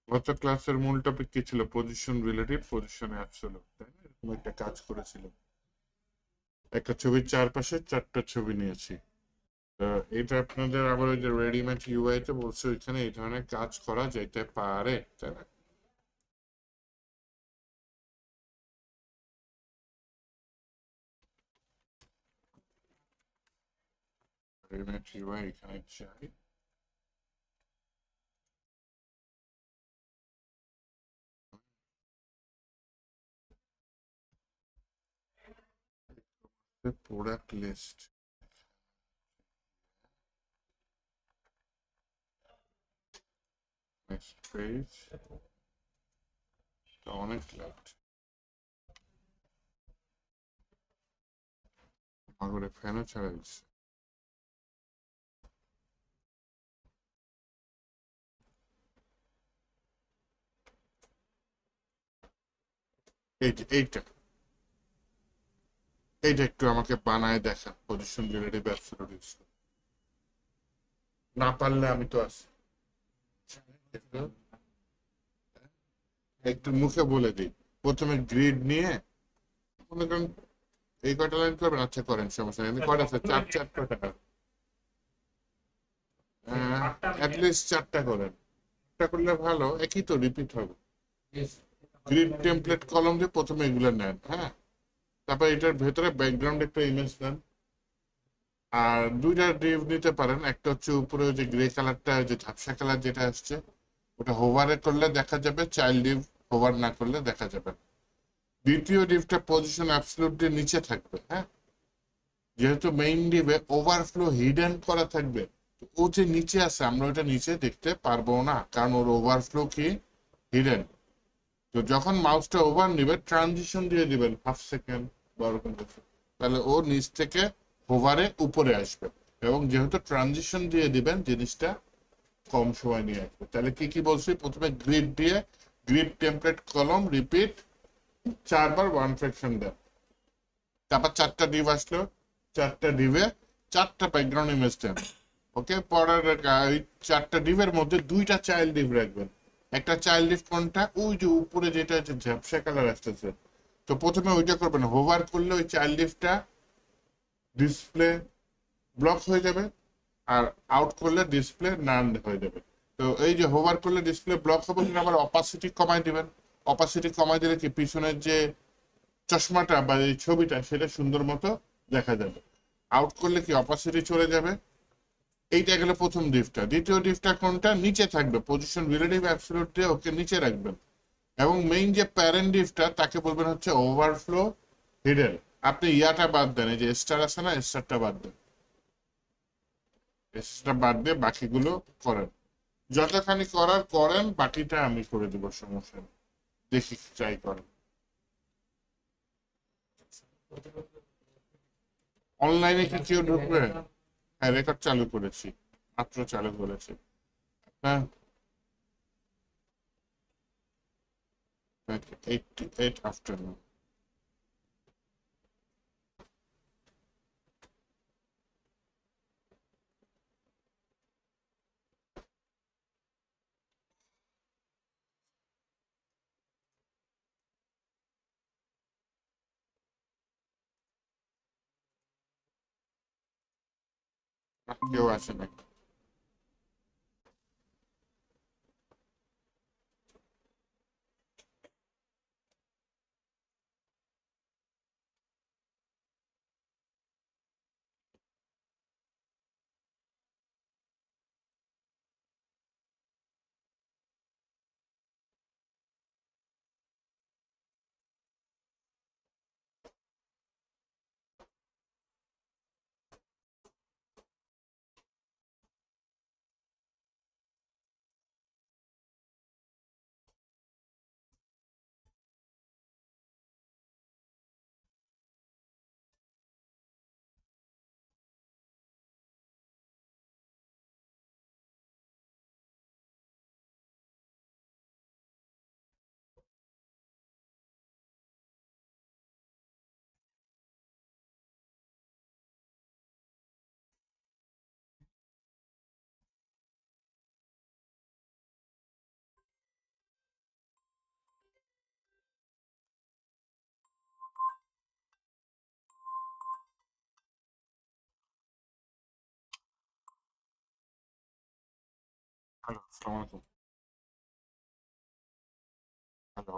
গত ক্লাসের মূল টপিক কি ছিল? পজিশন রিলেটিভ, পজিশন অ্যাবসলিউট, তাই না? এরকম একটা কাজ করেছিল। একটা ছবির চারপাশে চারটা ছবি নিয়েছি। তো এটা আপনাদের আবার ওই যে রেডিমেড ইউআই তে বলছে ওইখানে এই ধরনের কাজ করা যেতে পারে, তাই না? রেডিমেড ইউআই এখানে চাই। প্রোডাক্ট লিস্ট, নেক্সট পেজ, অনেক লেফট আগরে ফ্যানও ছাড়া দিচ্ছে। এই যে এইটা, এইটা একটু আমাকে বানায় দেখা, পজিশন রিলেটিভ অ্যাবসলিউট। না পারলে আমি তো আছি, একটু একটু মুখে বলে দিই। প্রথমে গ্রিড নিয়ে মনে করেন এই কয়টা লাইন করবেন, আচ্ছা করেন, সমস্যা নেই। কয়টা আছে? চার, চার কয়টা? অ্যাটলিস্ট চারটা করেন। চারটা করলে ভালো, একই তো রিপিট হবে। গ্রিড টেমপ্লেট কলম দিয়ে প্রথমে এগুলো নেন, হ্যাঁ। তারপর এটার ভেতরে ব্যাকগ্রাউন্ড একটা ইমেজ দেন। আর দুইটা ডিভ নিতে পারেন, একটা হচ্ছে উপরে ওই যে গ্রে কালারটা, ওই যে ঝাপসা কালার যেটা আসছে, ওটা হোভারে করলে দেখা যাবে, চাইল্ড ডিভ হোভার না করলে দেখা যাবে না। দ্বিতীয় ডিভটা পজিশন অ্যাবসলিউটলি নিচে থাকবে, হ্যাঁ। যেহেতু মেইন ডিভে ওভারফ্লো হিডেন করা থাকবে, ও যে নিচে আছে আমরা ওটা নিচে দেখতে পারবো না, কারণ ওর ওভারফ্লো কি হিডেন। তো যখন মাউসটা ওভার নিবে ট্রানজিশন দিয়ে দিবেন হাফ সেকেন্ড বা ওরকম কিছু, তাহলে ও নিচ থেকে হোভারে উপরে আসবে। এবং যেহেতু ট্রানজিশন দিয়ে দিবেন জিনিসটা কম সময় নিয়ে আসবে। তাহলে কি কি বলছি? প্রথমে গ্রিড দিয়ে গ্রিড টেমপ্লেট কলম রিপিট চারবার ওয়ান ফ্র্যাকশন দেন। তারপর চারটা ডিভ আসলো, চারটা ডিভে চারটা ব্যাকগ্রাউন্ড ইমেজ দেন। ওকে, পরের ওই চারটা ডিভের মধ্যে দুইটা চাইল্ড ডিভ রাখবেন। একটা চাইল্ড ডিভ কোনটা? ওই যে উপরে যেটা হচ্ছে ঝাপসা কালার আসতেছে। তো প্রথমে ওইটা করবেন, হোভার করলে ওই চাইল্ড ডিভটা ডিসপ্লে ব্লক হয়ে যাবে, আর আউট করলে ডিসপ্লে নান হয়ে যাবে। তো এই যে হোভার করলে ডিসপ্লে ব্লক হবে, আবার অপাসিটি কমাই দিবেন। অপাসিটি কমাই দিলে কি পিছনের যে চশমাটা বা এই ছবিটা সেটা সুন্দর মতো দেখা যাবে। আউট করলে কি অপাসিটি চলে যাবে। এইটা গেল প্রথম ডিফটা। দ্বিতীয় ডিফটা কোনটা? নিচে থাকবে, পজিশন রিলেটিভ অ্যাবসলিউট দিয়ে ওকে নিচে রাখবেন। এবং মেইন যে প্যারেন্ট ডিফটা তাকে বলবেন হচ্ছে ওভারফ্লো হিডেন। আপনি ইয়াটা বাদ দেন, এই যে স্টার আছে না, স্টারটা বাদ দেন। স্টারটা বাদ দিয়ে বাকিগুলো করেন। যতখানি করার করেন, বাকিটা আমি করে দেবো, সমস্যা নেই। দেখি ট্রাই করেন। অনলাইনে কি কেউ ঢুকবে? হ্যাঁ, রেকর্ড চালু করেছি, মাত্র চালু করেছি। হ্যাঁ, 88 আফটারনুন। কেউ আসে না। হ্যালো, আসসালামু আলাইকুম। হ্যালো।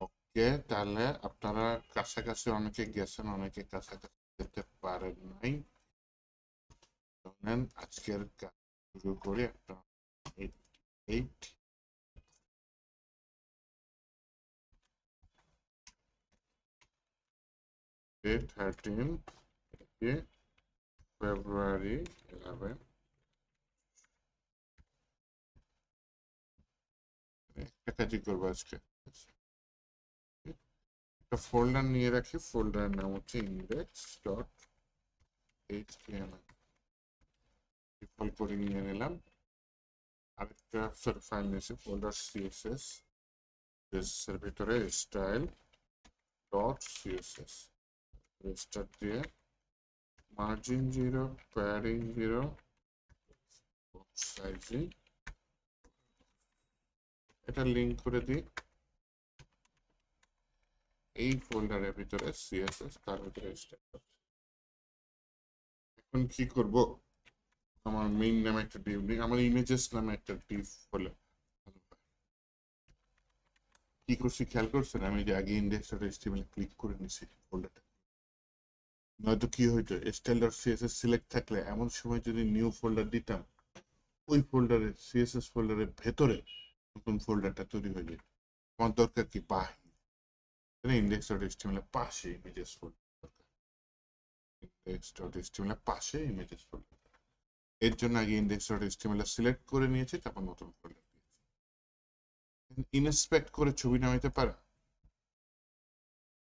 ওকে, তাহলে আপনারা কাছাকাছি অনেকে গেছেন, অনেকে কাছাকাছি যেতে পারেন নাই। ধরেন আজকের কাজ শুরু করি। একটা 88, 13 February 11 একটা কাজই করবো আজকে একটা ফোল্ডার নিয়ে রাখি ফোল্ডারের নাম হচ্ছে index.html ডিফল্ট করে নিয়ে নিলাম আরেকটা ফাইল নিয়েছি ফোল্ডার css এর ভিতরে style.css রেজিস্টার দিয়ে মার্জিন 0 প্যাডিং 0 সাইজিং এটা লিংক করে দিই এই ফোল্ডারের ভিতরে css তার ভিতরে স্টাইল এখন কি করব আমার মেইন নামে একটা ডিভ দিই আমার ইমেজেস নামে একটা ডিভ হলো কি করছি খেয়াল করছেন আমি যে আগে index.html ক্লিক করে নিছি ফোল্ডারটা নয়তো কি হইতো style.css সিলেক্ট থাকলে এমন সময় যদি নিউ ফোল্ডার দিতাম ওই ফোল্ডারে css ফোল্ডারের ভেতরে নতুন ফোল্ডারটা তৈরি হয়ে যেত আমার দরকার কি index.html এর পাশে ইমেজেস ফোল্ডার index.html এর পাশে ইমেজেস ফোল্ডার এর জন্য আগে index.html সিলেক্ট করে নিয়েছি তারপর নতুন ফোল্ডার দিয়েছি ইনস্পেক্ট করে ছবি নামাইতে পারে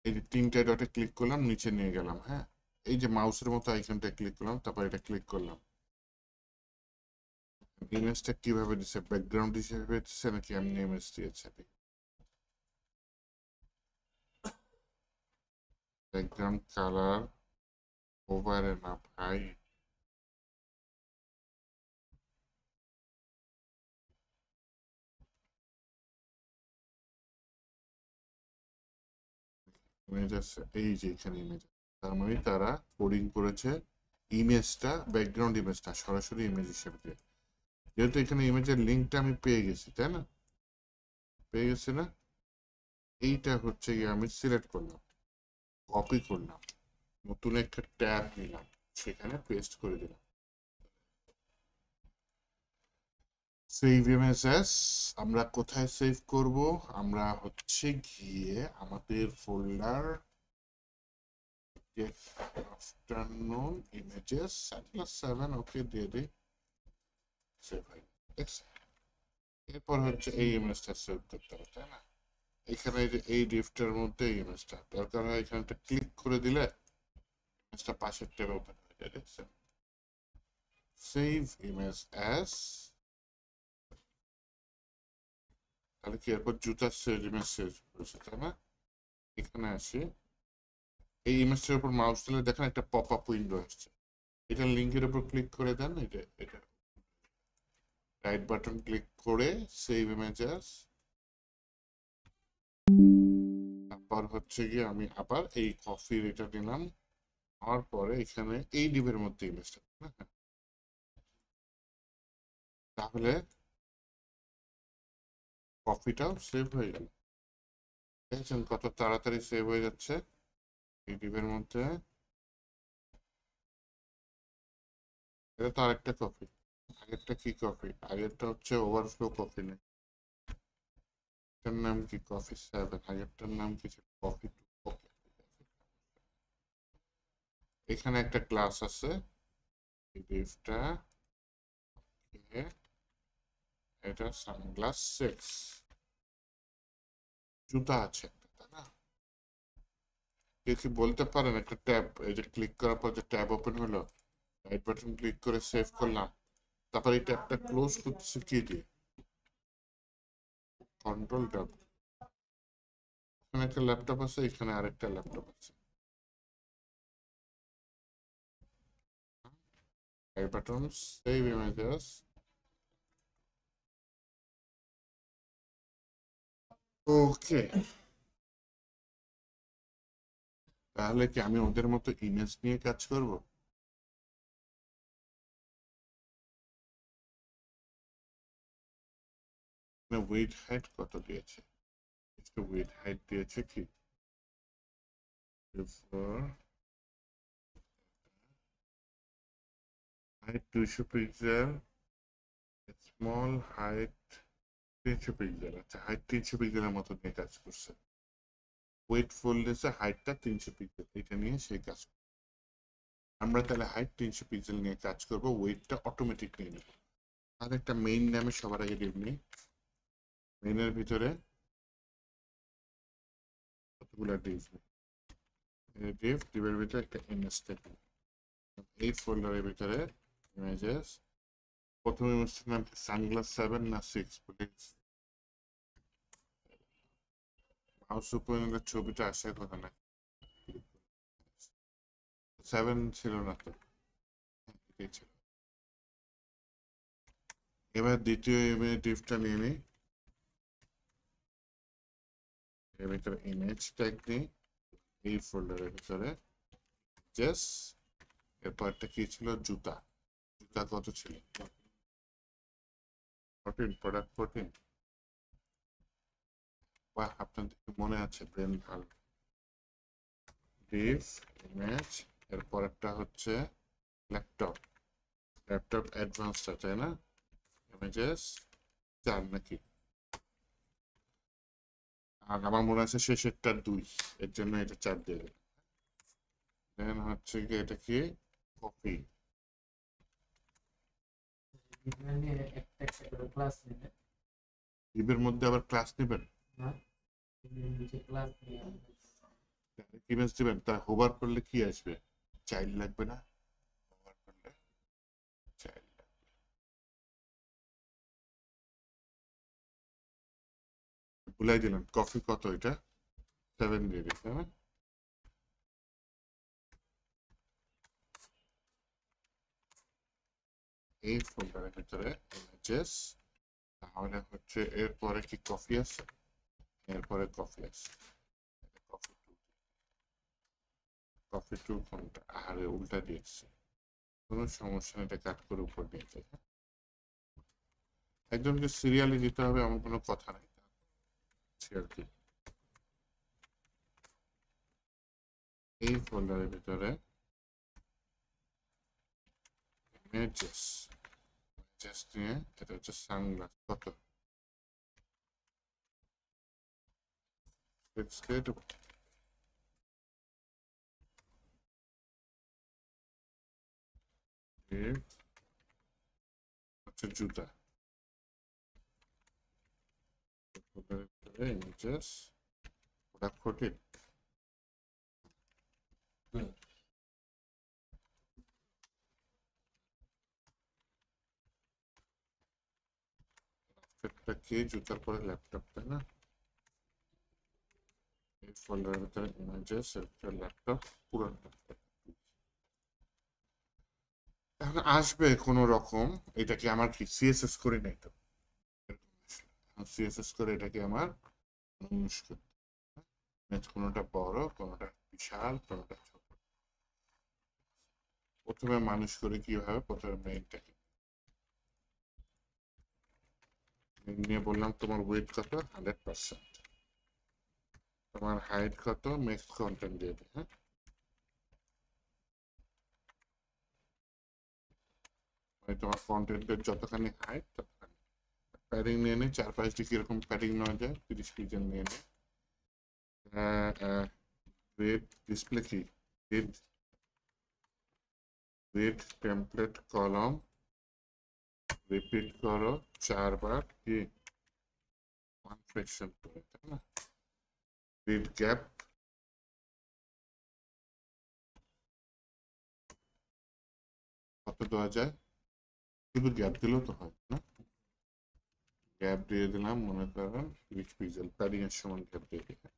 এই যে তিনটা ডটে ক্লিক করলাম নিচে নিয়ে গেলাম হ্যাঁ এই যে মাউসের মতো আইকনটা ক্লিক করলাম তারপর এটা ক্লিক করলাম ইমেজটা কিভাবে দিছে ব্যাকগ্রাউন্ড হিসেবে দিছে নাকি এমনি ইমেজ দিয়েছে ব্যাকগ্রাউন্ড কালার ওভারে না ভাই ইমেজ আছে এই যে এখানে ইমেজ তার মানে তারা কোডিং করেছে ইমেজটা ব্যাকগ্রাউন্ড ইমেজটা সরাসরি ইমেজ হিসেবে দিয়ে যেহেতু এখানে ইমেজের লিঙ্কটা আমি পেয়ে গেছি তাই না পেয়ে গেছি না এইটা হচ্ছে গিয়ে আমি সিলেক্ট করলাম কপি করলাম নতুন একটা ট্যাব নিলাম সেখানে পেস্ট করে দিলাম সেভ ইমেজ অ্যাজ আমরা কোথায় সেভ করব আমরা হচ্ছে গিয়ে আমাদের ফোল্ডার আফটারনুন ইমেজেস +7 ওকে দিয়ে দিই সেভ হয়ে গেছে এরপর হচ্ছে এই ইমেজটা সেভ করতে হবে তাই না এখানে এই ডিফটার মধ্যে এই ইমেজটা দরকার হয় এখানে ক্লিক করে দিলে ইমেজটা পাশের ট্যাবে ওপেন হয়ে যায় দেখছেন সেভ ইমেজ অ্যাজ তাহলে কি এরপর জুতার সেভ ইমেজ সেভ করেছে তাই না এখানে আসি এই ইমেজটার উপর মাউস দিলে দেখেন একটা পপ আপ উইন্ডো আসছে এটা লিংকের উপর ক্লিক করে দেন এটা রাইট বাটন ক্লিক করে সেভ ইমেজেস তারপর হচ্ছে গিয়ে আমি আবার এই কফির এটা নিলাম হওয়ার পরে এখানে এই ডিবের মধ্যে ইমেজটা তাহলে কফিটাও সেভ হয়ে গেল দেখছেন কত তাড়াতাড়ি সেভ হয়ে যাচ্ছে এই ডিবের মধ্যে এটা তো আরেকটা কপি আগেরটা কি কপি আগেরটা হচ্ছে ওভারফ্লো কপি নেই এটার নাম কি কফি 7 আগেরটার নাম কি ছিল কফি 2 এখানে একটা ক্লাস আছে এই ডিভটা এটা সানগ্লাস 6 জুতা আছে তাই না কেউ কি বলতে পারেন একটা ট্যাব এই যে ক্লিক করার পর যে ট্যাব ওপেন হলো রাইট বাটন ক্লিক করে সেভ করলাম তারপর এই ট্যাবটা ক্লোজ করতেছে কি দিয়ে কন্ট্রোল ট্যাব এখানে একটা ল্যাপটপ আছে এখানে আরেকটা ল্যাপটপ আছে রাইট বাটন সেভ ইমেজেস ওকে তাহলে কি আমি ওদের মতো ইমেজ নিয়ে কাজ করব উইড হাইট কত দিয়েছে একটু উইড হাইট দিয়েছে কি height 200 pixel small height 300 pixel আচ্ছা হাইট 300 পিক্সেলের মতো নিয়ে কাজ করছে ওয়েট ফোল্ডেসে হাইটটা 300 পিক্সেল, এটা নিয়ে সেই কাজ। আমরা তাহলে হাইট 300 পিক্সেল নিয়ে কাজ করব, ওয়েটটা অটোমেটিক নিয়ে নেব। আর একটা মেইন নামে সবার আগে ডিভ নেই। মেইনের ভিতরে কতগুলো ডিভ নেই, ডিভের ভিতরে একটা ইমেজ থাকে। এই ফোল্ডারের ভিতরে ইমেজেস, প্রথম ইমেজটার নাম সানগ্লাস 7 না 6, প্লিজ মাউস উপরে নিলে ছবিটা আসার কথা না। 7 ছিল না তো, এটাই ছিল। এবার দ্বিতীয় ইমেজটা নিয়ে নিই, এর ভিতরে ইমেজ ট্যাগ নিই, এই ফোল্ডারের ভিতরে জাস্ট। এরপরটা কি ছিল, জুতা। জুতা কত ছিল, 14, প্রোডাক্ট 14। বাহ, আপনাদের মনে আছে, ব্রেন ভালো। ডিভ ইমেজ, এরপরটা হচ্ছে ল্যাপটপ। ল্যাপটপ অ্যাডভান্সটা, তাই না? ইমেজেস 4 নাকি, আর আমার মনে আছে শেষেরটা 2, এর জন্য এটা 4 দিয়ে দিলাম। দেন হচ্ছে কি, এটা কি, কপি। ডিভের মধ্যে আবার ক্লাস নেবেন, ইমেজ দিবেন, তা হোভার করলে কি আসবে, চাইল্ড লাগবে না? হোভার করলে চাইল্ড ভুলাই দিলাম। কফি কত, এটা 7 দিয়ে দিই, তাই না? এই ফোল্ডারের ভিতরে ইমেজেস, তাহলে হচ্ছে এরপরে কি কফি আছে, এরপরে কফি আছে, কফি টু। কফি টু কোনটা, আরে উল্টা দিয়েছি, কোনো সমস্যা নেই, এটা কাট করে উপর নিয়ে যাই। একজনকে সিরিয়ালি দিতে হবে এমন কোনো কথা নেই আর কি। এই ফোল্ডারের ভিতরে ইমেজেস, ইমেজেস নিয়ে এটা হচ্ছে সানগ্লাস কত, 6K হচ্ছে জুতা। ইমেজেস প্রোডাক্ট 14, একটা কি জুতার পরে ল্যাপটপ, তাই না? এই ফোল্ডারের ভিতরে ইমেজেস, একটা ল্যাপটপ, পুরান ল্যাপটপ। এখন আসবে কোন রকম, এটা কি আমার কি সিএসএস করে নাই তো, সিএসএস করে এটা কি আমার মুশকিল। কোনোটা বড়, কোনোটা বিশাল, কোনোটা ছোট। প্রথমে মানুষ করে কিভাবে, প্রথমে মেইনটাকে নিয়ে বললাম তোমার ওয়েট কত, 100%। তোমার হাইট কত, মিক্সড কন্টেন্ট দিয়ে দিই, হ্যাঁ। তোমার কন্টেন্টের যতখানি হাইট ততখানি প্যাডিং নিয়ে নিই, 4-5 ডিগ্রি এরকম প্যাডিং নেওয়া যায়, 30 পিক্সেল নিয়ে নিই। রেড ডিসপ্লে কি, রেড রেড টেমপ্লেট কলম, রিপিট করো 4 বার, কি 1 ফ্রেকশন করে, তাই না? রিড গ্যাপ, কত দেওয়া যায়, শুধু গ্যাপ দিলেও তো হয় না, গ্যাপ দিয়ে দিলাম, মনে করেন 30 পিক্সেল, প্যাডিং এর সমান গ্যাপ দিয়ে দিলাম।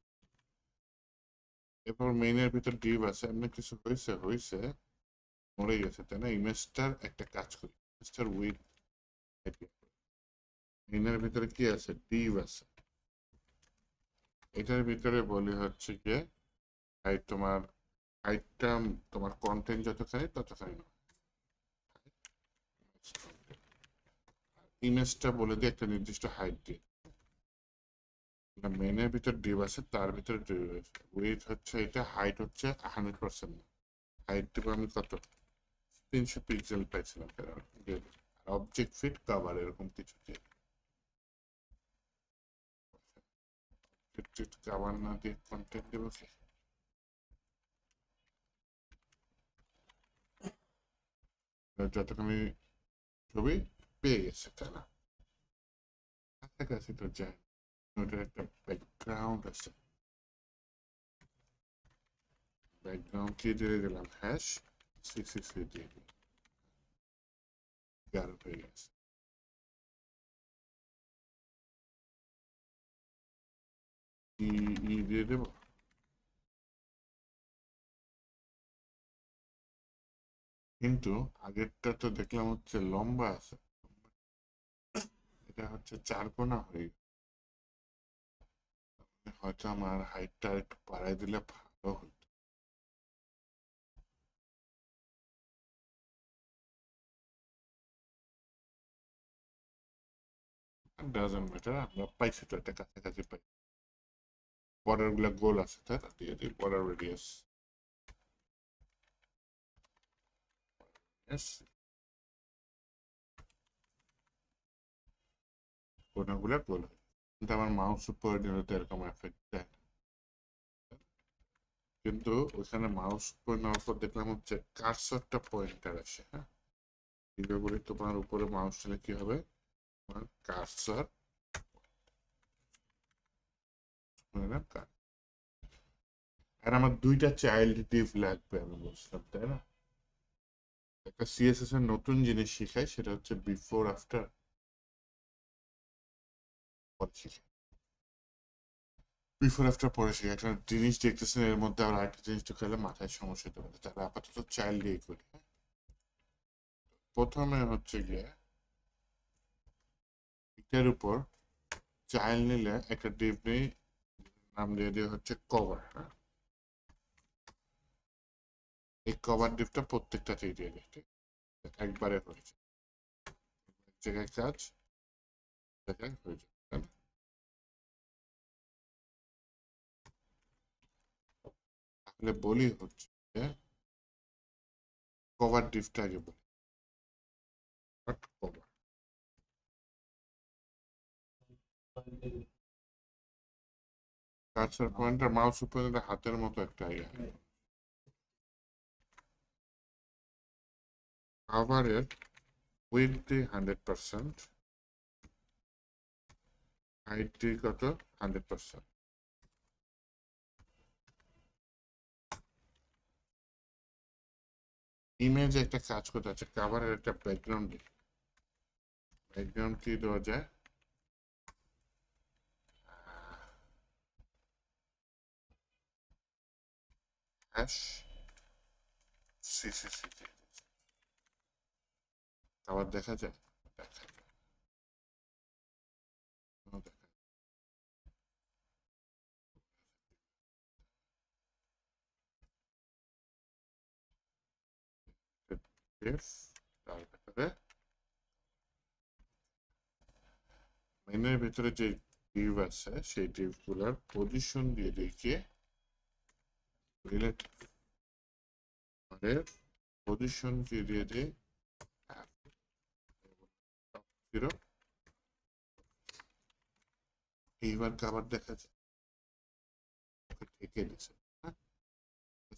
এরপর মেইনের ভিতর ডিভ আছে, এমনি কিছু হয়েছে, মরে গেছে, তাই না? ইমেজটার একটা কাজ করি, ইমেজটার উইথ, মেইনের ভিতরে কি আছে, ডিভ আছে। এটার ভিতরে বলি হচ্ছে গিয়ে হাইট, তোমার হাইটটা তোমার কন্টেন্ট যতখানি ততখানি নয়, ইমেজটা বলে দিয়ে একটা নির্দিষ্ট হাইট দিয়ে। মেনের ভিতর ডিভ আছে, তার ভিতরে উইথ হচ্ছে এটা, হাইট হচ্ছে 100%। হাইট দেবো আমি কত, 300 পিক্সেল পাইছিলাম, অবজেক্ট ফিট কভার এরকম কিছু দিয়ে কাভার না দিয়ে কন্টেন্ট দেবো কি? যতখানি ছবি পেয়ে গেছে, তাই না? কাছাকাছি তো যায়, ওটার একটা ব্যাকগ্রাউন্ড আছে। ব্যাকগ্রাউন্ড কি দিয়ে দিলাম? হ্যাশ 663 দিয়ে দিই, 11 হয়ে গেছে। দিয়ে দেবো। কিন্তু আগেরটা তো দেখলাম হচ্ছে লম্বা আছে, এটা হচ্ছে 4 কোণা হয়ে গেছে। হয়তো আমার হাইটটা একটু বাড়াই দিলে ভালো হতো। ডাজন্ট ম্যাটার, আমরা পাইছি তো, এটা কাছাকাছি পাই। বর্ডার গুলা গোল আছে, তাই না? দিয়ে দিই বর্ডার রেডিয়াস। কোনাগুলা গোল হয়, কিন্তু আমার মাউস উপরে নিলে তো এরকম এফেক্ট দেয় না। কিন্তু ওখানে মাউস উপরে নেওয়ার পর দেখলাম হচ্ছে কার্সরটা পয়েন্টার আসে। হ্যাঁ, বলি তোমার উপরে মাউস নিলে কি হবে? তোমার কার্সর, আর আমার দুইটা চাইল্ড ডিভ লাগবে, আমি বলছিলাম, তাই না? একটা সিএসএস এর নতুন জিনিস শিখাই, সেটা হচ্ছে বিফোর আফটার শিখাই। বিফোর আফটার পরে শিখাই, একটা জিনিস দেখতেছেন এর মধ্যে আবার আরেকটা জিনিস ঢুকালে মাথায় সমস্যা হতে পারে, তাহলে আপাতত চাইল্ড দিয়ে করি। হ্যাঁ? প্রথমে হচ্ছে গিয়ে এটার উপর চাইল্ড নিলে একটা ডিভ নেই, নাম দিয়ে দিয়ে হচ্ছে কভার। হ্যাঁ, এই কভার ডিভটা প্রত্যেকটাতেই দিয়ে দিই, ঠিক একবারে হয়েছে, এক জায়গায় কাজ, জায়গায় হয়ে যাবে, তাই না? তাহলে বলি হচ্ছে কভার ডিভটা আগে বলি। কভার কার্সর পয়েন্টার মাউস উপরে হাতের মতো একটা ইয়া। কভারের উইডথ 100%, হাইট কত? 100%। ইমেজ একটা কাজ করতে আছে, কভারের একটা ব্যাকগ্রাউন্ড, ব্যাকগ্রাউন্ড কি দেওয়া যায়? হ্যাশ সিসিসি, কভার দেখা যায়? দেখা যায়, তারপরে মেনের ভিতরে যে ডিভ আছে সেই ডিভ গুলার পজিশন দিয়ে দেখিয়ে রিলেটিভ পজিশন দিয়ে দিয়ে জিরো। এইবার কাবার দেখা যায়, ঢেকে দিচ্ছে। হ্যাঁ,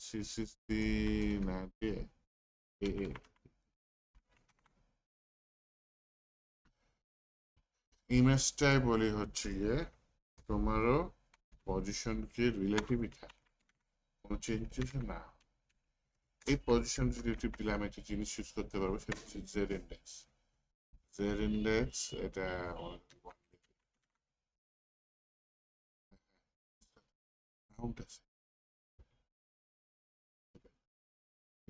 সিসিসি না দিয়ে ইমেজটাই বলি হচ্ছে গিয়ে তোমারও পজিশন কি রিলেটিভই থাকে, কোনো চেঞ্জেস না। এই পজিশন রিলেটিভ দিলে আমি একটা জিনিস ইউজ করতে পারবো, সেটা হচ্ছে জেড ইন্ডেক্স। জেড ইন্ডেক্স এটা অনেক আছে,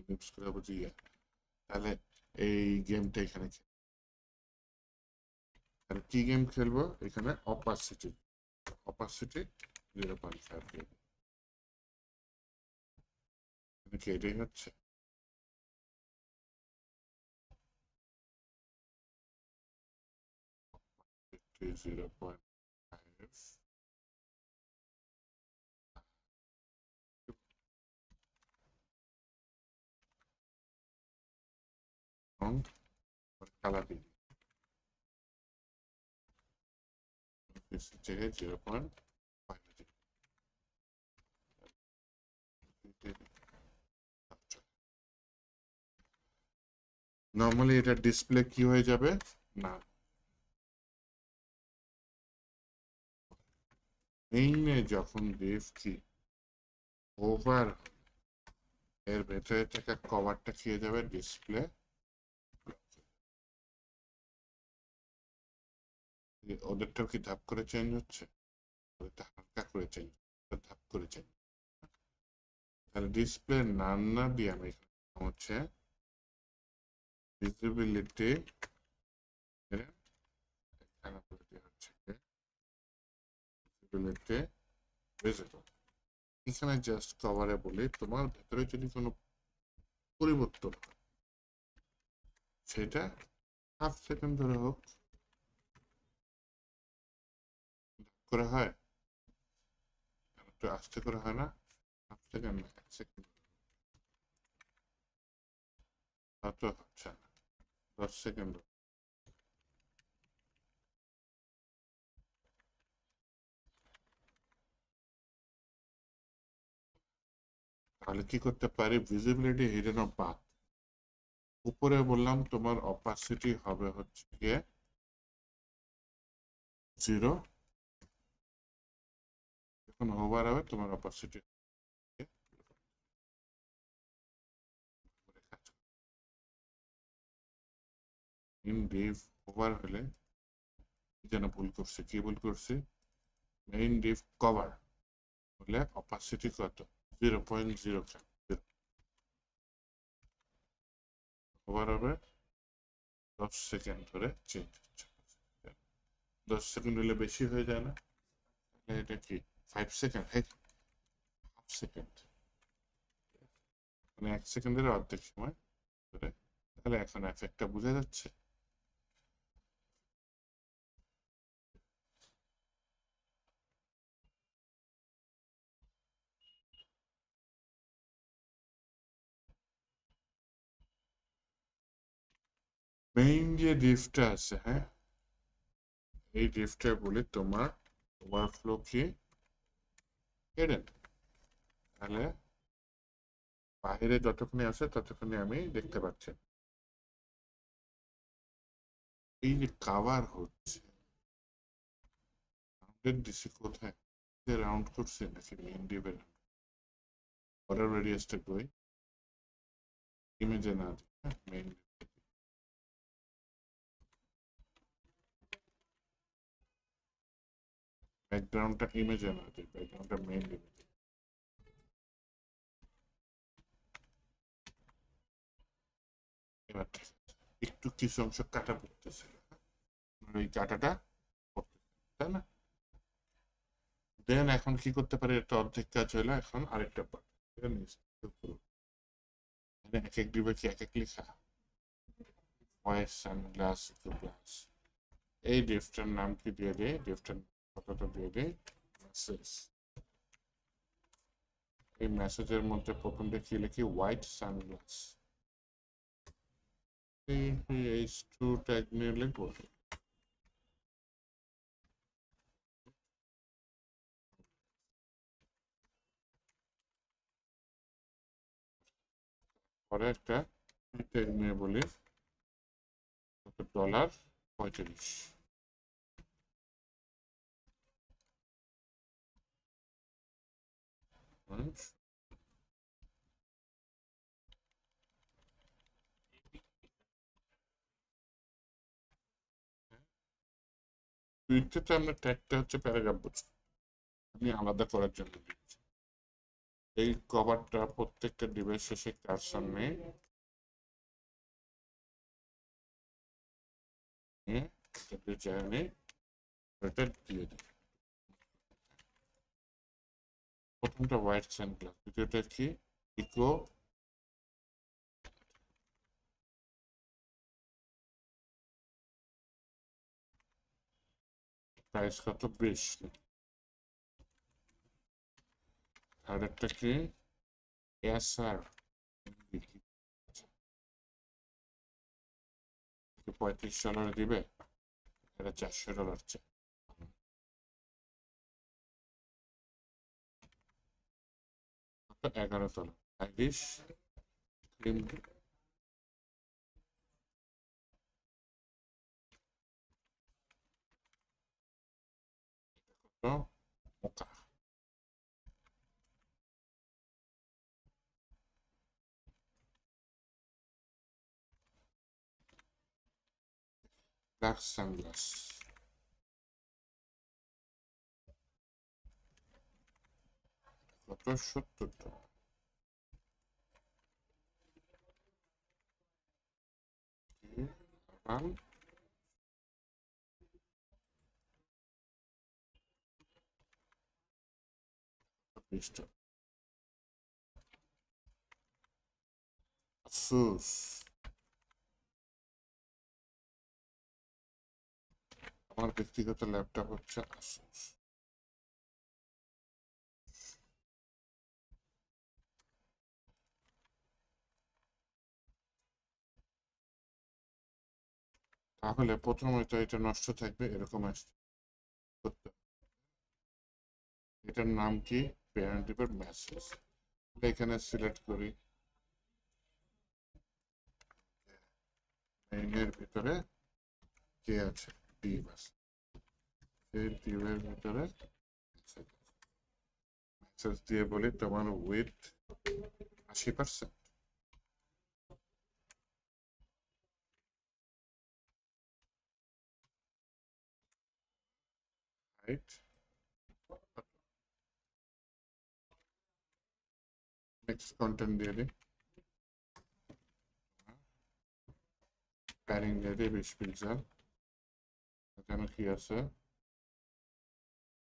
ইউজ করে বুঝি। তাহলে এই গেমটা এখানে তাহলে কি গেম খেলবো এখানে? অপাসিটি, অপাসিটি 0.5 গেম, কি এটাই হচ্ছে? জিরো পয়েন্ট ফাইভ কালার দিই, জায়গায় 0.5 নর্মালি এটা ডিসপ্লে কি হয়ে যাবে না, মেইনে যখন ডিভ কি ওভার, এর ভেতরে থাকা কভারটা খেয়ে যাবে ডিসপ্লে, ওদেরটাও কি ধাপ করে চেঞ্জ হচ্ছে, ওদেরটা হালকা করে চেঞ্জ, ধাপ করে চেঞ্জ। তাহলে ডিসপ্লে নাম না দিয়ে আমি হচ্ছে ভিজিবিলিটি, এখানে হচ্ছে ভিজিবিলিটি ভিজিবল, এখানে জাস্ট কভারে বলি তোমার ভেতরে যদি কোনো পরিবর্তন হয় সেটা হাফ সেকেন্ড ধরে হোক করে হয়, একটু আস্তে করে হয় না, হাফ সেকেন্ড না 1 সেকেন্ড হয়তো হচ্ছে না, 10 সেকেন্ড। তাহলে কি করতে পারি, ভিজিবিলিটি হিডেন অফ পাথ, উপরে বললাম তোমার অপাসিটি হবে হচ্ছে গিয়ে 0, যখন ওভার হবে তোমার অপাসিটি ইন ডিভ ওভার হলে যেন ভুল করছে, কি ভুল করছে, মেইন ডিভ কভার হলে অপাসিটি কত 0.0, ওভার হবে 10 সেকেন্ড ধরে চেঞ্জ হচ্ছে, 10 সেকেন্ড হলে বেশি হয়ে যায় না, এটা কি 5 সেকেন্ড, হাফ সেকেন্ড, মানে 1 সেকেন্ডের অর্ধেক সময় ধরে। তাহলে এখন এফেক্টটা বোঝা যাচ্ছে। মেইন যে ডিফটা আছে, হ্যাঁ, এই ডিফটা বলি তোমার ওভারফ্লো কি হিডেন, তাহলে বাইরে যতক্ষণে আছে ততক্ষণে আমি দেখতে পাচ্ছি। এই যে কাভার হচ্ছে রাউন্ডের ডিসি কোথায়, রাউন্ড করছে নাকি মেইন ডিভের পরের রেডিয়াসটা কই, ইমেজে না মেইন ব্যাকগ্রাউন্ডটা ইমেজে না দিই, ব্যাকগ্রাউন্ডটা মেইন ডিভে। এবার একটু কিছু অংশ কাটা পড়তেছিল, ওই কাটাটা পড়তেছে তাই না, দেন এখন কি করতে পারি, একটা অর্ধেক কাজ হলো, এখন আরেকটা পার্ট এক এক ডিবে কি এক এক লেখা, ভয়েস সানগ্লাস গ্লাস, এই ডিফটার নাম কি দিয়ে দেয়, ডিফটার কতটা দিয়ে দেয় মেসেজ, এই মেসেজের মধ্যে প্রথমটা কি লিখি হোয়াইট সানগ্লাস, এই টু ট্যাগ নিয়ে লিখবো, পরে একটা ট্যাগ নিয়ে বলি $45, টুইটটাতে আমরা ট্যাগটা হচ্ছে প্যারাগ্রাফ বুঝি, আমি আলাদা করার জন্য দিচ্ছি। এই কভারটা প্রত্যেকটা ডিভাইস শেষে কারসর নিয়ে ডিজাইনে এটা দিয়ে দিই। প্রথমটা হোয়াইট সানগ্লাস, দ্বিতীয়টা কি ইকো প্রাইস কত 20, আর একটা কি এসআর $35 দিবে, এটা $400 চাই, 11 তলা আইরিশ ক্রিম তো মোকা ব্ল্যাক সানগ্লাস কত 70 টাকা আবার 20 টাকা আফসোস আমার ব্যক্তিগত ল্যাপটপ হচ্ছে আসুস তাহলে প্রথমে তো এটা নষ্ট থাকবে এরকম আসছে এটার নাম কি প্যারেন্ট মেসেজ এখানে সিলেক্ট করি মেইনের ভিতরে কে আছে ডিভ আছে এই ডিভের ভিতরে মেসেজ দিয়ে বলি তোমার উইথ 80% রাইট নেক্সট কন্টেন্ট দিয়ে দিই প্যারিং দিয়ে দিই 20 পিক্সেল এখানে কি আছে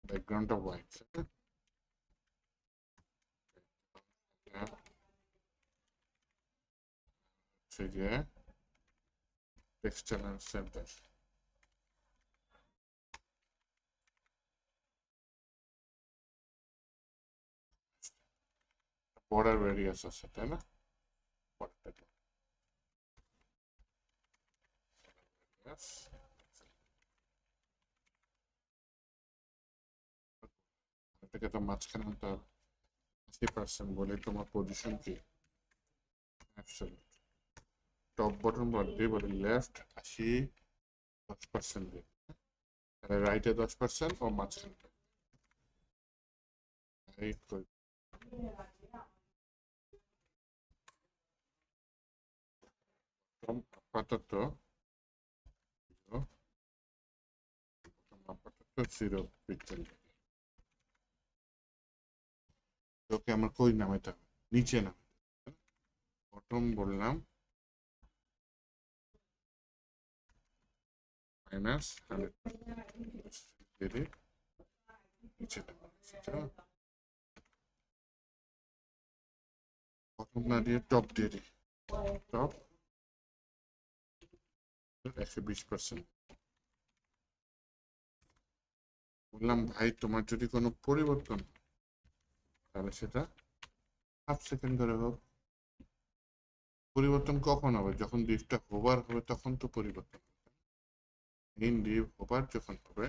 ব্যাকগ্রাউন্ডটা হোয়াইট হচ্ছে গিয়ে texture and center border radius আছে তাই না বর্ডারটা এটাকে তো মাঝখানে তো 80% বলে তোমার পজিশন কি অ্যাবসলিউট টপ বটন দিয়ে বলে লেফট 10% দিয়ে তাহলে রাইটে 10% ও মাঝখানে রাইট করে আপাতত 0 পিক্সেল ওকে আমার কই নামাইতে হবে নিচে নামাইতে প্রথম বললাম মাইনাস 100 নিচে প্রথম না দিয়ে টপ দিয়ে দিই টপ 120% বললাম ভাই তোমার যদি কোনো পরিবর্তন তাহলে সেটা হাফ সেকেন্ড ধরে হোক পরিবর্তন কখন হবে যখন ডিভটা হোভার হবে তখন তো পরিবর্তন মেইন ডিভ হোভার যখন হবে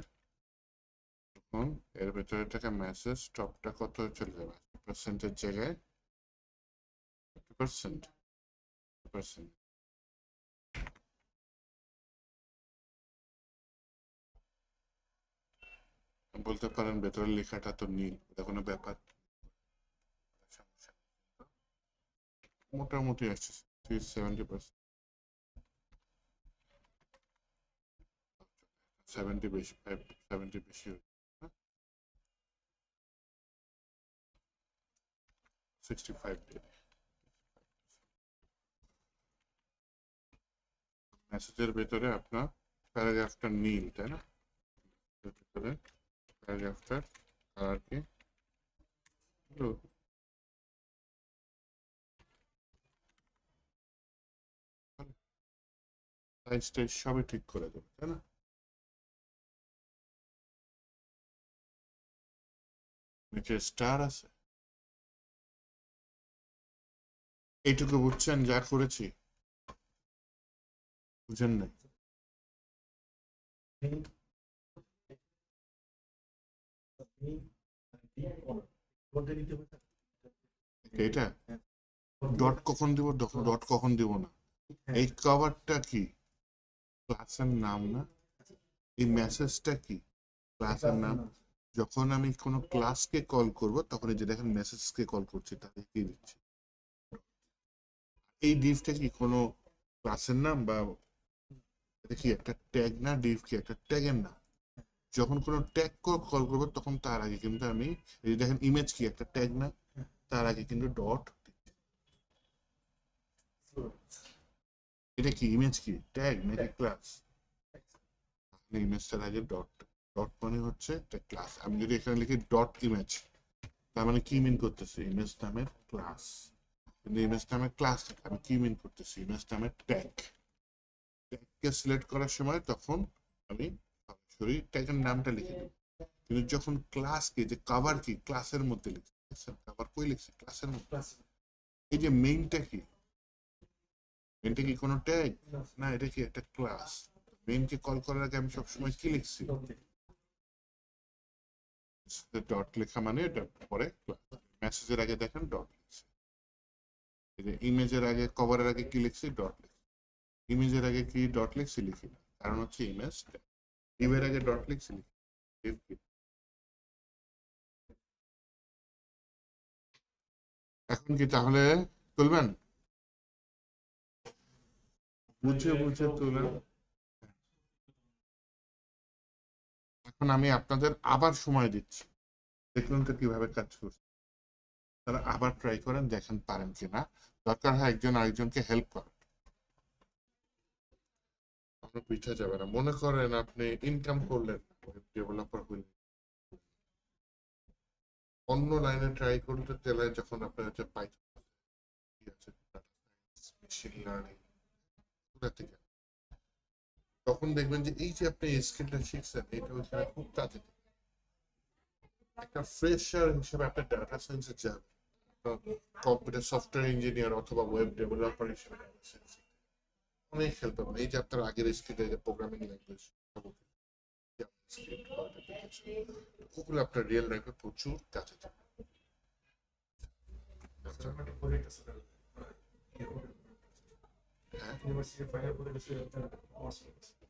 তখন এর ভেতরে থাকা মেসেজ টপটা কত চলে যাবে পার্সেন্টের জায়গায় 50% বলতে পারেন ভেতরের লেখাটা তো নীল এটা কোনো ব্যাপার মোটামুটি আসছে 70% 70 বেশি 70 বেশি 65 মেসেজের ভেতরে আপনার প্যারাগ্রাফটা নীল তাই না ভেতরে প্যারাগ্রাফটার কালার কি ব্লু সাইজটা সবই ঠিক করে দেবে তাই না নিচে স্টার আছে এইটুকু বুঝছেন যা করেছি বুঝেন নাই এটা ডট কখন দিব ডট কখন দিব না এই কভারটা কি ক্লাসের নাম না এই মেসেজটা কি ক্লাসের নাম যখন আমি কোনো ক্লাসকে কল করব তখন এই যে দেখেন মেসেজকে কল করছি তাকে কি দিচ্ছি। এই ডিভটা কি কোনো ক্লাসের নাম বা এটা কি একটা ট্যাগ না? ডিভ কি একটা ট্যাগের নাম? যখন কোনো ট্যাগ কল করবো তখন তার আগে কিন্তু আমি এই যে দেখেন ইমেজ কি একটা ট্যাগ না? তার আগে কিন্তু ডট। এটা কি ইমেজ কি ট্যাগ নাকি ক্লাস? ইমেজটার আগে ডট। ডট মানে হচ্ছে একটা ক্লাস। আমি যদি এখানে লিখি ডট ইমেজ, তার মানে কি মিন করতেছে? ইমেজ নামের ক্লাস। কিন্তু ইমেজ নামের ক্লাস আমি কি মিন করতেছি? ইমেজ নামের ট্যাগ। ট্যাগকে সিলেক্ট করার সময় তখন আমি সরাসরি ট্যাগের নামটা লিখে দেব। কিন্তু যখন ক্লাস কি যে কভার কি ক্লাসের মধ্যে লিখছি, কভার কই লিখছি? ক্লাসের মধ্যে। এই যে মেইনটা কি? মেইনটা কি কোনো ট্যাগ না? এটা কি একটা ক্লাস? মেইনকে কল করার আগে আমি সবসময় কি লিখছি? ডট লেখা মানে এটা পরে মেসেজের আগে দেখেন ডট লিখছি। ইমেজের আগে কভারের আগে কি লিখছি? ডট লিখছি। ইমেজের আগে কি ডট লিখছি? লিখি না, কারণ হচ্ছে ইমেজ ডিভের আগে ডট লিখছি লিখি। এখন কি তাহলে তুলবেন? বুঝে বুঝে তুলেন। এখন আমি আপনাদের আবার সময় দিচ্ছি, দেখুন তো কিভাবে কাজ করছে। তারা আবার ট্রাই করেন, দেখেন পারেন কিনা। দরকার হয় একজন আরেকজনকে হেল্প করেন। আপনার পিঠা যাবে না। মনে করেন আপনি ইনকাম করলেন, ডেভেলপার হইলেন, অন্য লাইনে ট্রাই করতে গেলে যখন আপনার হচ্ছে পাইথন আছে, মেশিন লার্নিং, থেকে তখন দেখবেন যে এই যে আপনি স্কিলটা শিখছেন এটা ওইখানে খুব কাজে দেবে। একটা ফ্রেশার হিসেবে আপনার ডাটা সায়েন্সে যাবে, কম্পিউটার সফটওয়্যার ইঞ্জিনিয়ার অথবা ওয়েব ডেভেলপার হিসেবে অনেক হেল্প পাবেন। এই যে আপনার আগের স্কিল যে প্রোগ্রামিং ল্যাঙ্গুয়েজ, ওগুলো আপনার রিয়েল লাইফে প্রচুর কাজে দেবে।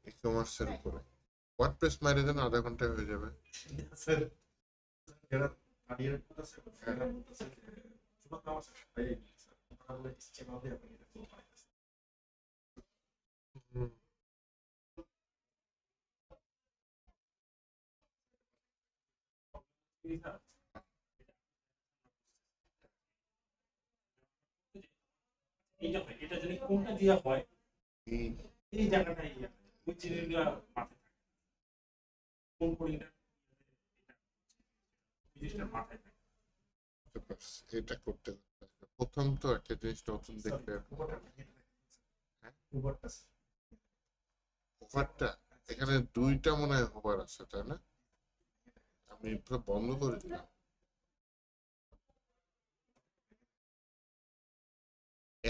ই-কমার্সের উপরে ওয়ার্ডপ্রেস মাইরে দেন, আধা ঘন্টায় হয়ে যাবে। এটা যদি কোনটা দিয়া হয় এই জায়গাটাই ওই জিনিসগুলো মাথায় থাকে, কোন কোনটা জিনিসটা মাথায় থাকে। এটা করতে প্রথম তো একটা জিনিস নতুন দেখলে ওভারটা এখানে দুইটা মনে হয় ওভার আছে, তাই না? আমি পুরো বন্ধ করে দিলাম।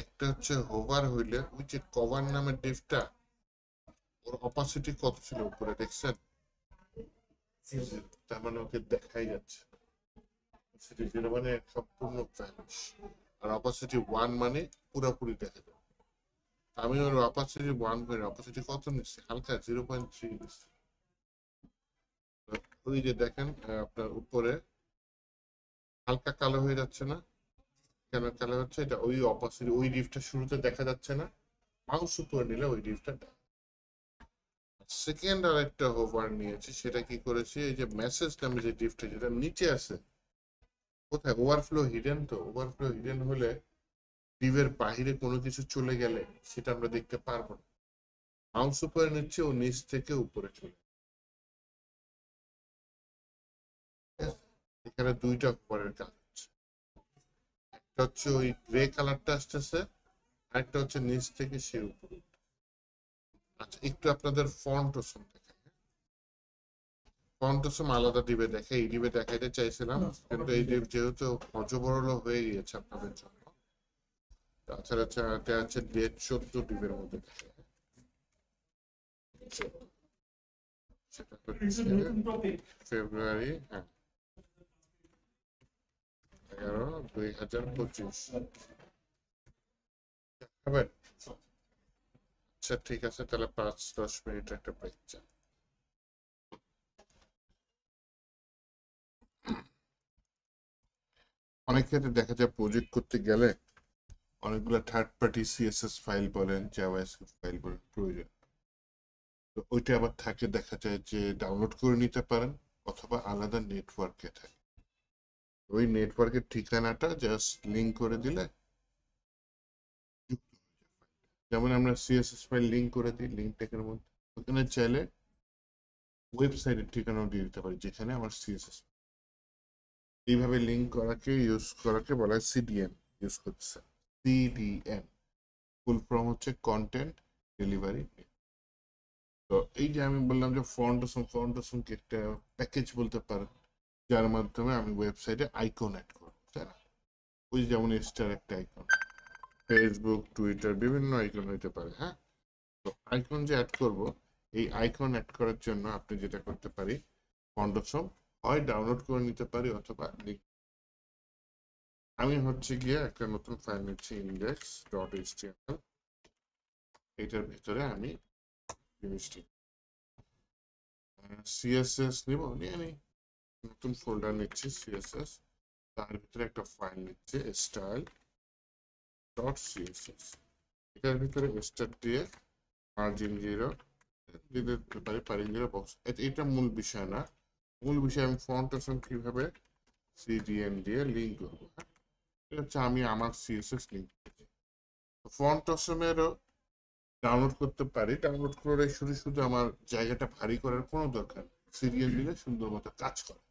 একটা হচ্ছে হোভার হইলে ওই যে কভার নামের ডিভটা, ওর অপাসিটি কত ছিল উপরে দেখছেন? তার মানে ওকে দেখাই যাচ্ছে অপাসিটি 0 মানে সম্পূর্ণ ভ্যানিশ, আর অপাসিটি 1 মানে পুরোপুরি দেখা যাবে। আমি ওর অপাসিটি 1 করে অপাসিটি কত নিচ্ছি? হালকা 0.3 নিচ্ছি। ওই যে দেখেন আপনার উপরে হালকা কালো হয়ে যাচ্ছে না? কেন কালো হচ্ছে? এটা ওই অপাসিটি ওই ডিভটা শুরুতে দেখা যাচ্ছে না, মাউস উপরে নিলে ওই ডিভটা। সেকেন্ড আর একটা হোভার নিয়েছি, সেটা কি করেছি, এই যে মেসেজ নামে যে ডিভটা যেটা নিচে আছে, কোথায় ওভারফ্লো হিডেন, তো ওভারফ্লো হিডেন হলে ডিভের বাহিরে কোনো কিছু চলে গেলে সেটা আমরা দেখতে পারবো না। মাউস উপরে নিচ্ছে ও নিচ থেকে উপরে চলে, এখানে দুইটা হোভারের কাজ হচ্ছে। একটা হচ্ছে ওই গ্রে কালারটা আসতেছে, আরেকটা হচ্ছে নিচ থেকে সে উপরে। আচ্ছা একটু আপনাদের ফন্ট ওসম দেখাই। ফন্ট ওসম আলাদা ডিবে দেখে, এই ডিবে দেখাইতে চাইছিলাম, কিন্তু এই ডিব যেহেতু হজবরল হয়ে গিয়েছে আপনাদের জন্য, তাছাড়া এটা হচ্ছে 14 ডিবের মধ্যে থাকে। সেটা হচ্ছে ফেব্রুয়ারি, হ্যাঁ 11, 2025 হবে। আচ্ছা ঠিক আছে, তাহলে 5-10 মিনিট একটা ব্রেক চাই। অনেক ক্ষেত্রে দেখা যায় প্রজেক্ট করতে গেলে অনেকগুলো থার্ড পার্টি সিএসএস ফাইল বলেন, জাভাস্ক্রিপ্ট ফাইল বলেন প্রয়োজন। তো ওইটা আবার থাকে, দেখা যায় যে ডাউনলোড করে নিতে পারেন অথবা আলাদা নেটওয়ার্কে থাকে। ওই নেটওয়ার্কের ঠিকানাটা জাস্ট লিঙ্ক করে দিলে যুক্ত হয়ে যায়। যেমন আমরা সিএসএস ফাইল লিঙ্ক করে দিই লিঙ্ক ট্যাগের মধ্যে, ওখানে চাইলে ওয়েবসাইটের ঠিকানাও দিয়ে দিতে পারি যেখানে আমার সিএসএস। এইভাবে লিঙ্ক করাকে বলা হয় সিডিএন ইউজ করছে। সিডিএন ফুল ফর্ম হচ্ছে কন্টেন্ট ডেলিভারি। তো এই যে আমি বললাম যে ফন্টসম কি একটা প্যাকেজ বলতে পারেন, যার মাধ্যমে আমি ওয়েবসাইটে আইকন অ্যাড করবো, তাই না? ওই যেমন স্টার একটা আইকন, ফেসবুক টুইটার বিভিন্ন আইকন হইতে পারে। হ্যাঁ, তো আইকন যে অ্যাড করব, এই আইকন অ্যাড করার জন্য আপনি যেটা করতে পারি, ফন্টসম হয় ডাউনলোড করে নিতে পারি অথবা আমি হচ্ছে গিয়ে একটা নতুন ফাইল নিচ্ছি index.html। এটার ভিতরে আমি জিনিসটি সিএসএস নিব, নিয়ে নিই। নতুন ফোল্ডার নিচ্ছি সিএসএস, তার ভিতরে একটা ফাইল নিচ্ছে style.css। এটার ভিতরে স্টার দিয়ে মার্জিন 0 দিতে পারি 0 বক্স। এটা মূল বিষয় না, মূল বিষয় আমি ফন্ট অপশন কিভাবে সিডিএন দিয়ে লিঙ্ক করবো। এটা হচ্ছে আমি আমার সিএসএস লিঙ্ক করছি। ফন্ট অপশনেরও ডাউনলোড করতে পারি, ডাউনলোড করে শুধু শুধু আমার জায়গাটা ভারী করার কোনো দরকার নেই, সিডিএন দিলে সুন্দর মতো কাজ করে।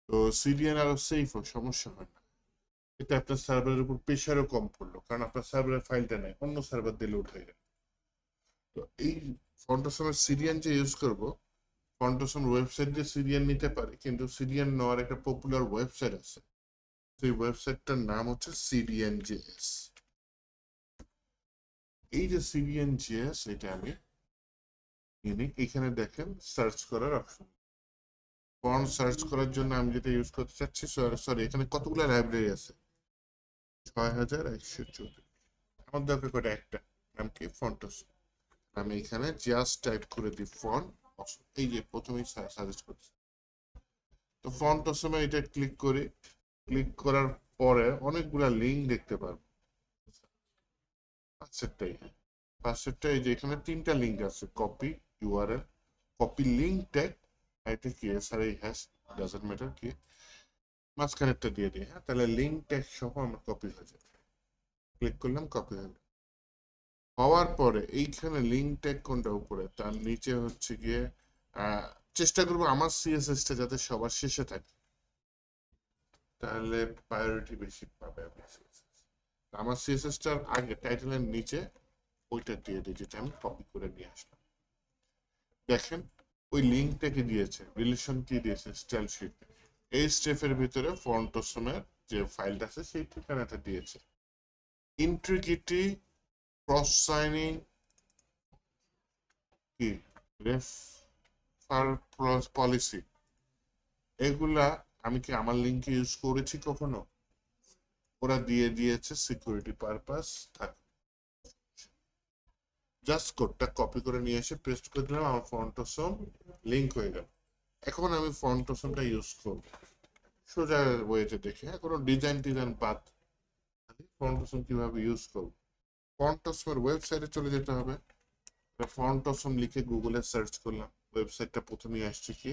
তো সিডিএন আরো সেফ, সমস্যা হয় না। এটা আপনার সার্ভারের উপর প্রেশারও কম পড়লো, কারণ আপনার সার্ভারের ফাইলটা নেই, অন্য সার্ভার দিলে উঠে যাবে। তো এই ফন্টসমের সিডিএন যে ইউজ করব, ফন্টসম ওয়েবসাইট দিয়ে সিডিএন নিতে পারে, কিন্তু সিডিএন নেওয়ার একটা পপুলার ওয়েবসাইট আছে, সেই ওয়েবসাইটটার নাম হচ্ছে CDN.js। এই যে CDN.js, এটা আমি এখানে দেখেন সার্চ করার অপশন। ফন্ট সার্চ করার জন্য আমি যেটা ইউজ করতে চাচ্ছি, সরি এখানে কতগুলো লাইব্রেরি আছে, 6134। আমার দরকার করে একটা, নাম কি ফন্টস। আমি এখানে জাস্ট টাইপ করে দিই ফন্ট, এই যে প্রথমেই সাজেস্ট করছি। তো ফন্ট অসমে এটা ক্লিক করি, ক্লিক করার পরে অনেকগুলা লিঙ্ক দেখতে পারবো। পাঁচটাই এই যে এখানে 3টা লিঙ্ক আছে, copy URL, copy link tag, এটা কি এসআরআই হ্যাশ, ডাজন্ট ম্যাটার কি, মাঝখানেরটা দিয়ে দিই। হ্যাঁ, তাহলে লিঙ্ক ট্যাগ সহ আমার কপি হয়ে যাবে। ক্লিক করলাম, কপি হয়ে গেল। হওয়ার পরে এইখানে লিঙ্ক ট্যাগ কোনটা উপরে, তার নিচে হচ্ছে গিয়ে চেষ্টা করবো আমার সিএসএসটা যাতে সবার শেষে থাকে, তাহলে প্রায়োরিটি বেশি পাবে আমার সিএসএস। আমার সিএসএসটার আগে টাইটেলের নিচে ওইটা দিয়ে দিই, যেটা আমি কপি করে নিয়ে আসলাম। দেখেন ওই লিঙ্কটাকে দিয়েছে, রিলেশন কি দিয়েছে, স্টাইল শিট। এই স্টেপের ভিতরে ফন্টসমের যে ফাইলটা আছে সেই ঠিকানাটা দিয়েছে। ইন্ট্রিগিটি, ক্রস সাইনিং, কি রেফার পলিসি, এগুলা আমি কি আমার লিঙ্কে ইউজ করেছি কখনো? ওরা দিয়ে দিয়েছে সিকিউরিটি পারপাস থাকে। জাস্ট কোডটা কপি করে নিয়ে এসে পেস্ট করে দিলাম, আমার ফন্টসম লিঙ্ক হয়ে গেল। এখন আমি ফন্টসমটা ইউজ করব সোজা ওয়েতে দেখে, কোনো ডিজাইন বাদ। ফন্টসম কিভাবে ইউজ করব, ফন্টসমের ওয়েবসাইটে চলে যেতে হবে। ফন্টসম লিখে গুগলে সার্চ করলাম, ওয়েবসাইটটা প্রথমেই আসছে কি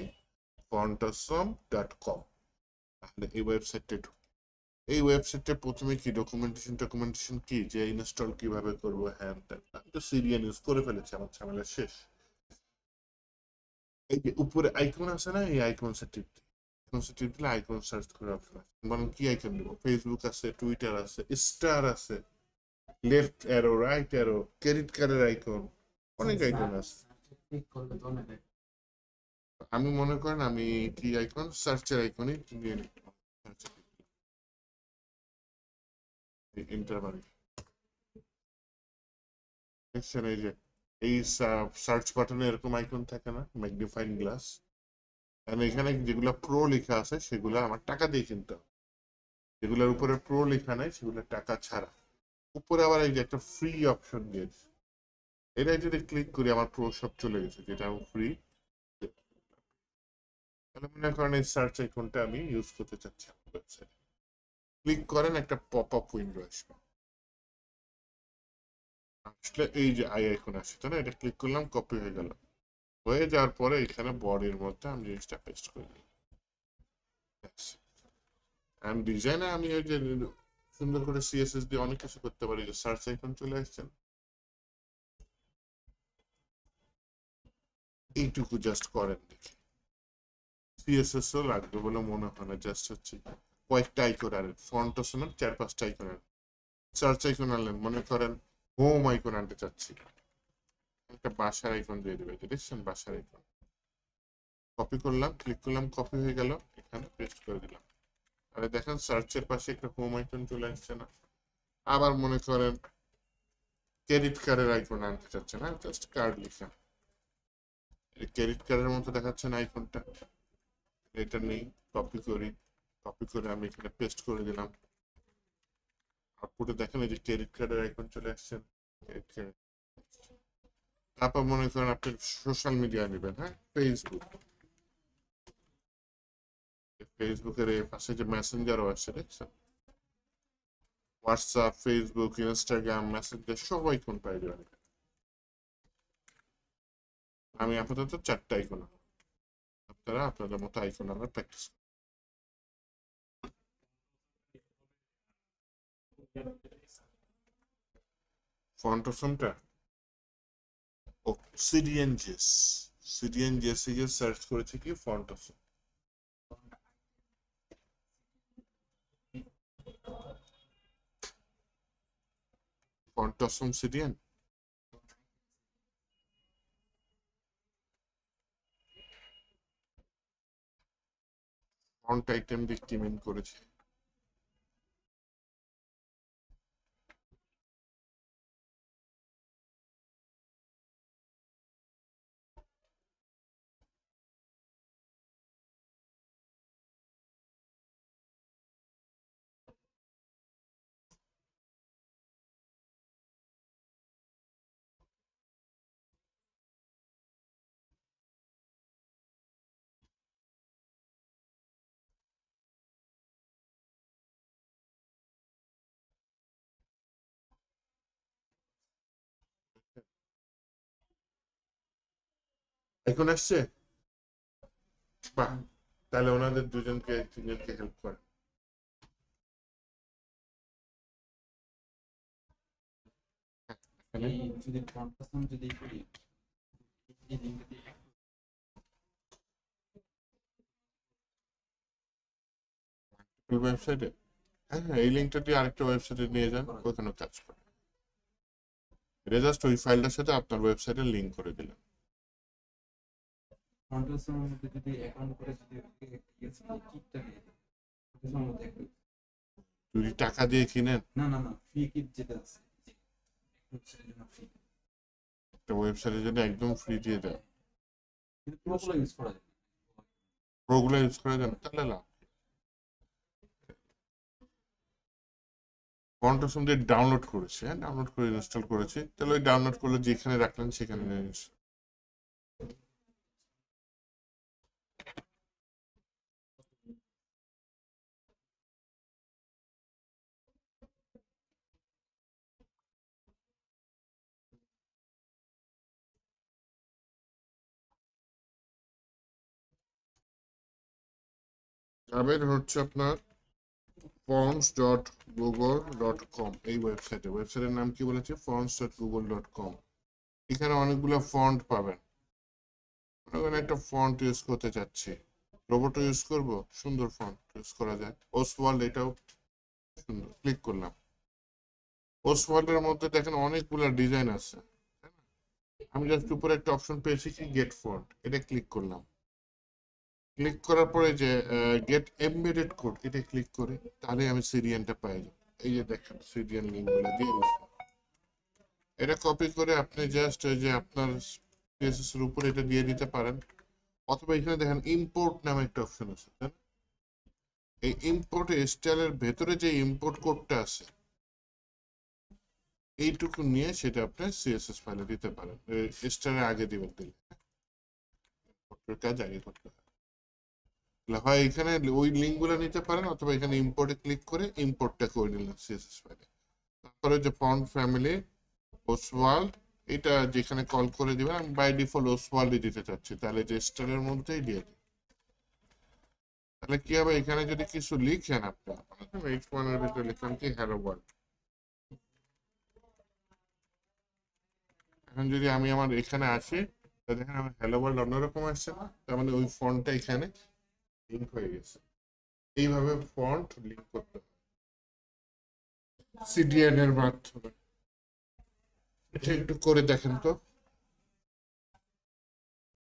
ফন্টসম.com। তাহলে এই ওয়েবসাইটটা এই ওয়েবসাইটটা প্রথমে কি ডকুমেন্টেশন কি, যে ইনস্টল কিভাবে করবো, হ্যান ত্যান। আমি তো সিরিয়াল ইউজ করে ফেলেছি, আমার ঝামেলা শেষ। এই যে উপরে আইকন আছে না, এই আইকন টিপ দিলে আইকন সার্চ করে অপশন আছে। মানে কি আইকন দেবো, ফেসবুক আছে, টুইটার আছে, স্টার আছে, left arrow, right arrow, credit কার্ডের আইকন, অনেক আইকন আছে। আমি মনে করেন আমি কি আইকন, সার্চের আইকনই নিয়ে নিই। ইন্টারমারি দেখছেন, এই যে এই সার্চ বাটনে এরকম আইকন থাকে না, ম্যাগনিফাইং গ্লাস। এখানে যেগুলো প্রো লেখা আছে সেগুলো আমার টাকা দিয়ে কিনতে হবে, যেগুলোর উপরে প্রো লেখা নাই সেগুলো টাকা ছাড়া। উপরে আবার এই যে একটা ফ্রি অপশন দিয়েছে, এটাই যদি ক্লিক করি আমার প্রো সব চলে গেছে, যেটা আমি ফ্রি। তাহলে মনে করেন এই সার্চ আইকনটা আমি ইউজ করতে চাচ্ছি আমার ওয়েবসাইটে। ক্লিক করেন, একটা পপ আপ উইন্ডো আসবে। আসলে এই যে আই আইকন আসছে তাই না, এটা ক্লিক করলাম, কপি হয়ে গেল। হয়ে যাওয়ার পরে এখানে বডির মধ্যে আমি জিনিসটা পেস্ট করে দিই। এন্ড ডিজাইনে আমি ওই যে সুন্দর করে সিএসএস দিয়ে অনেক কিছু করতে পারি, যে সার্চ আইকন চলে আসছে, এইটুকু জাস্ট করেন দেখি। সিএসএস ও লাগবে বলে মনে হয় না, জাস্ট হচ্ছে কয়েকটা আইকন আর ফন্ট আছে না, 4-5টা আইকন আর সার্চ আইকন আনলেন, মনে করেন হোম আইকন আনতে চাচ্ছি, একটা বাসার আইকন দিয়ে দেবে, দেখছেন বাসার আইকন, কপি করলাম, ক্লিক করলাম, কপি হয়ে গেল, এখানে পেস্ট করে দিলাম। আরে দেখেন সার্চের পাশে একটা হোম আইকন চলে আসছে না। আবার মনে করেন ক্রেডিট কার্ডের আইকন আনতে চাচ্ছে না, জাস্ট কার্ড লিখা, ক্রেডিট কার্ডের মতো দেখাচ্ছে না আইকনটা, এটা নেই, কপি করি, কপি করে আমি এখানে পেস্ট করে দিলাম। আউটপুটে দেখেন এই যে ক্রেডিট কার্ডের আইকন চলে আসছে। তারপর মনে করেন আপনি সোশ্যাল মিডিয়া নেবেন, হ্যাঁ, ফেসবুক, ফেসবুকের এই পাশে যে মেসেঞ্জারও আছে দেখছেন, হোয়াটসঅ্যাপ, ফেসবুক, ইনস্টাগ্রাম, মেসেঞ্জার সব আইকন পাই যাবেন। আমি আপাতত 4টা আইকন, আপনারা আপনাদের মতো আইকন আমরা প্র্যাকটিস। ফন্ট অপশনটা ও সিডিএন জেস, সিডিএন জেস এ গিয়ে সার্চ করেছি কি font option, font option CDN, font item দিয়ে কি মিন করেছে। আইকন আসছে, বাহ, তাহলে ওনাদের দুজনকে তিনজনকে হেল্প করে। এখানে এই যদি ট্রান্সফার যদি করি এই লিংকটা দিয়ে ওয়েবসাইটে, হ্যাঁ হ্যাঁ, এই লিঙ্কটা দিয়ে আরেকটা ওয়েবসাইটে নিয়ে যান, ওখানে কাজ করে। এটা জাস্ট ওই ফাইলটার সাথে আপনার ওয়েবসাইটে লিঙ্ক করে দিলেন। ট্রান্সফারের মধ্যে যদি অ্যাকাউন্ট করে যদি কিটটা দিয়ে দিই ট্রান্সফারের মধ্যে যদি টাকা দিয়ে কিনেন, না না না ফ্রি কিট যেটা আছে ওয়েবসাইটের জন্য ফ্রি, একটা ওয়েবসাইটের জন্য একদম ফ্রি দিয়ে দেয়, কিন্তু পুরোগুলো ইউজ করা যায় প্রোগুলো ইউজ করে দেন, তাহলে লাভ। ফন্ট অপশন দিয়ে ডাউনলোড করেছি, হ্যাঁ, ডাউনলোড করে ইনস্টল করেছি, তাহলে ওই ডাউনলোড করলে যেখানে রাখলেন সেখানে নিয়ে নিস। যাবেন হচ্ছে আপনার fonts.google.com, এই ওয়েবসাইটের নাম কি বলেছে, fonts.google.com। এখানে অনেকগুলো ফন্ট পাবেন, ওখানে একটা ফন্ট ইউজ করতে চাচ্ছি, রোবটও ইউজ করব, সুন্দর ফন্ট ইউজ করা যায়, ওসওয়াল্ড, এটাও সুন্দর, ক্লিক করলাম। ওসওয়াল্ডের মধ্যে দেখেন অনেকগুলো ডিজাইন আছে, আমি জাস্ট উপরে একটা অপশন পেয়েছি কি গেট ফন্ট, এটা ক্লিক করলাম, ক্লিক করার পরে যে গেট এমবেডেড কোড, এটা ক্লিক করে তাহলে আমি সিরিয়ানটা পাই যাব। এই যে দেখেন সিরিয়ান লিঙ্কগুলো দিয়ে দিচ্ছি, এটা কপি করে আপনি জাস্ট ওই যে আপনার সিএসএস এর উপরে এটা দিয়ে দিতে পারেন, অথবা এখানে দেখেন ইম্পোর্ট নামে একটা অপশন আছে, তাই না? এই ইম্পোর্ট স্টাইলের ভেতরে যে ইম্পোর্ট কোডটা আছে এইটুকু নিয়ে সেটা আপনি সিএসএস ফাইলে দিতে পারেন, স্টাইলের আগে দিবেন, দিলে কাজ আগে করতে হবে। হয় এখানে ওই লিঙ্কগুলো নিতে পারেন, অথবা এখানে ইম্পোর্টে ক্লিক করে ইম্পোর্টটা করে নিলেন সিএসএস ফাইলে। তারপরে যে ফন্ট ফ্যামিলি ওসওয়াল্ড, এটা যেখানে কল করে দিবেন, আমি বাই ডিফল্ট ওসওয়াল্ডই দিতে চাচ্ছি, তাহলে যে স্টারের মধ্যেই দিয়ে দিই। তাহলে কি হবে, এখানে যদি কিছু লিখেন আপনি H1 এর ভিতরে লিখলাম কি হ্যালো ওয়ার্ল্ড। এখন যদি আমি আমার এখানে আসি, তাহলে দেখেন আমার হ্যালো ওয়ার্ল্ড অন্যরকম আসছে না, তার মানে ওই ফন্টটা এখানে লিঙ্ক হয়ে গেছে। এইভাবে ফন্ট লিঙ্ক করতে হবে সিডিএন এর মাধ্যমে। এটা একটু করে দেখেন তো।